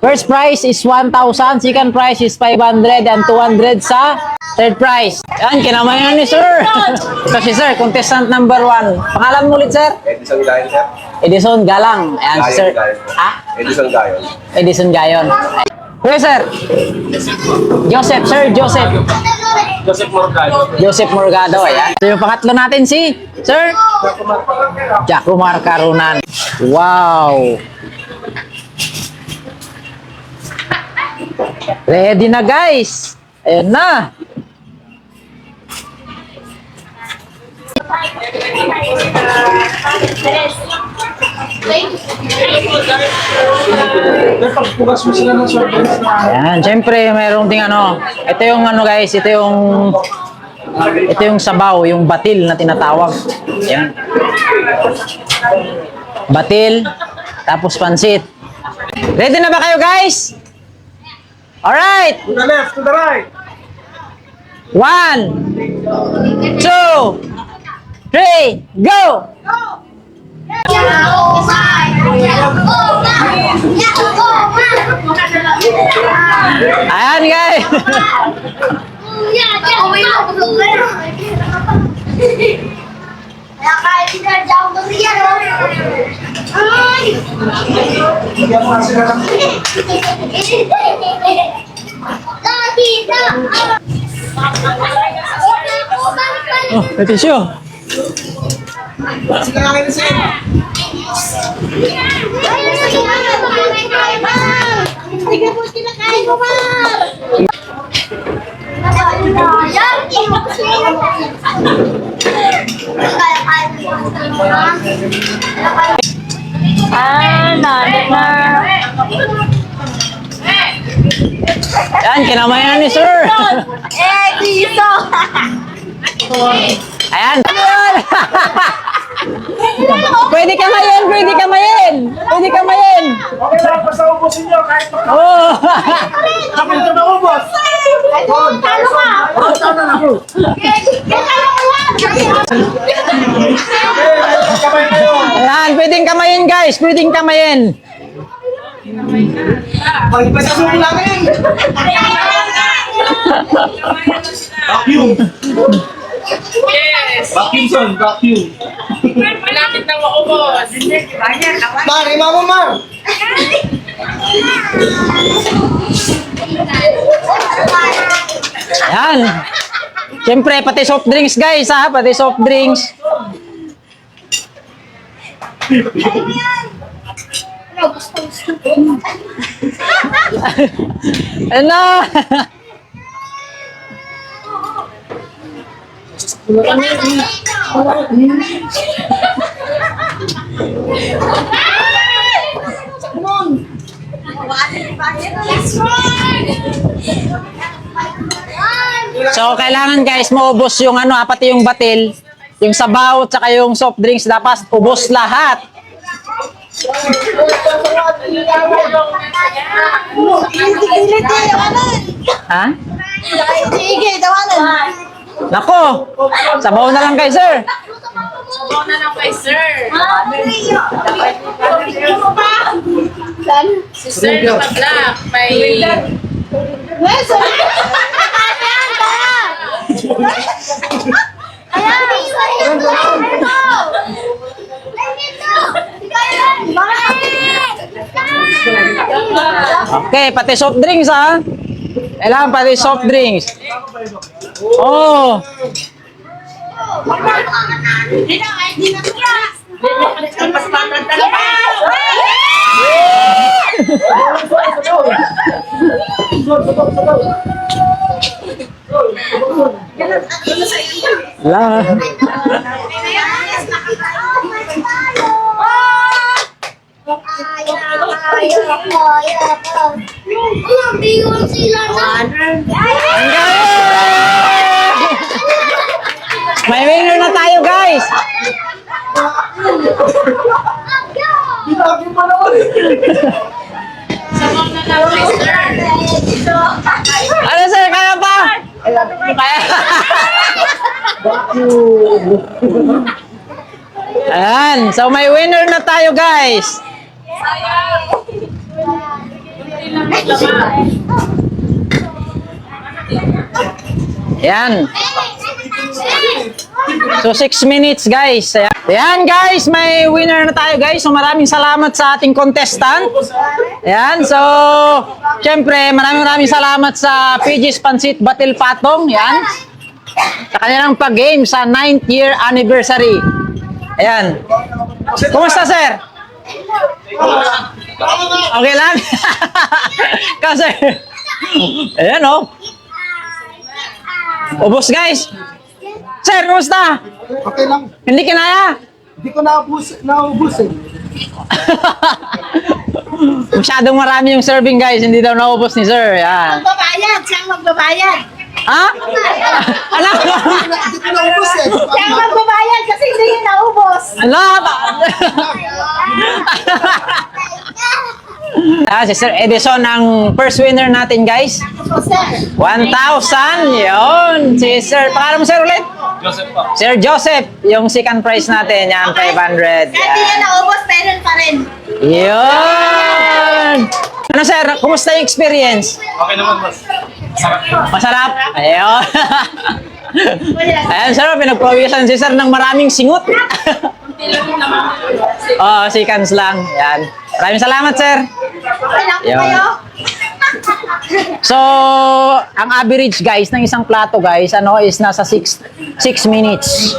First prize is 1,000, second prize is 500, and 200 sa third prize. Yan, kinamayan ni sir. Ito si sir, contestant number 1. Pangalan mo ulit, sir? Edison Gayon, sir. Edison Galang. Ayan, si sir. Ha? Edison Gayon. Edison Gayon. Kuya, sir. Joseph, sir, Joseph. Joseph Morgado. Joseph Morgado, ayan. So yung pangatlo natin si Sir Jacomar Carunan. Wow! Ready na guys! Ayan na! Ayan, syempre mayroong ting ano. Ito yung ano guys, ito yung sabaw, yung batil na tinatawag. Ayan. Batil, tapos pansit. Ready na ba kayo guys? Alright! To the left, to the right. 1, 2, 3, go! Ayan guys! Oh, may tissue. Nalit na. Yan, kinamayan ni sir. Dito! Ayan. Pwede kamayin, pwede kamayin. Pwede kamayin. Okay lang, basta ubusin nyo kahit pa. Oh. Kapag ito na ubos. Talo ka! Talo na ako. Kamay kayo. Ayan, pwedeng kamayin guys, pwedeng kamayin. Pagpasasok namin. Vacuum. Yes! Vacuum son, vacuum. Malapit na maubos. Mar, ima mo, Mar. Ayan. Siyempre, pati soft drinks guys ha, pati soft drinks. Ano? So, kailangan guys, maubos yung ano, pati yung batil, yung sabaw, tsaka yung soft drinks, dapat ubos lahat. Ha? Sige, tawanan. Nako, sabaw na lang kay sir. Sabaw na lang kay sir. Si sir naka-black. May... Okay, pati soft drinks ha. Kailangan pati soft drinks. Oh. Lah. May winner na tayo, guys. Sabaw na lang kay sir. Ano, sir? Kaya pa? Kaya. Ayan. So, may winner na tayo, guys. Yan. So 6 minutes guys. Ayan guys, may winner na tayo guys. So maraming salamat sa ating contestant. Ayan, so syempre maraming salamat sa PG's Pansit Batil Patong. Ayan. Sa kanilang pag-game sa 9th year anniversary. Ayan. Kumusta sir? Okay lang? Kasi, ayan oh. Ubus guys. Sir, kumusta? Okay lang. Hindi kinaya? Hindi ko naubos eh. Masyadong marami yung serving guys. Hindi daw naubos ni sir. Yan. Magbabayad. Siyang magbabayad. Ha? Alam ko. Hindi ko naubos eh. Siyang magbabayad kasi hindi niya naubos. Alam. Si Sir Edison ang first winner natin guys. O, sir. 1,000. Yun. Si Sir, pangalan mo sir ulit? Joseph pa. Sir Joseph, yung second prize natin. Yan, 500. Kahit hindi niya Yan. naubos, meron pa rin. Yun. Ano sir, kumusta yung experience? Okay naman, boss. Masarap? Ayun. Ayan sir, pinagprovisan si sir ng maraming singot. Oo, seconds lang. Yan. Maraming salamat sir. Okay lang po Yun. kayo? So, ang average guys ng isang plato guys, ano is nasa 6 minutes.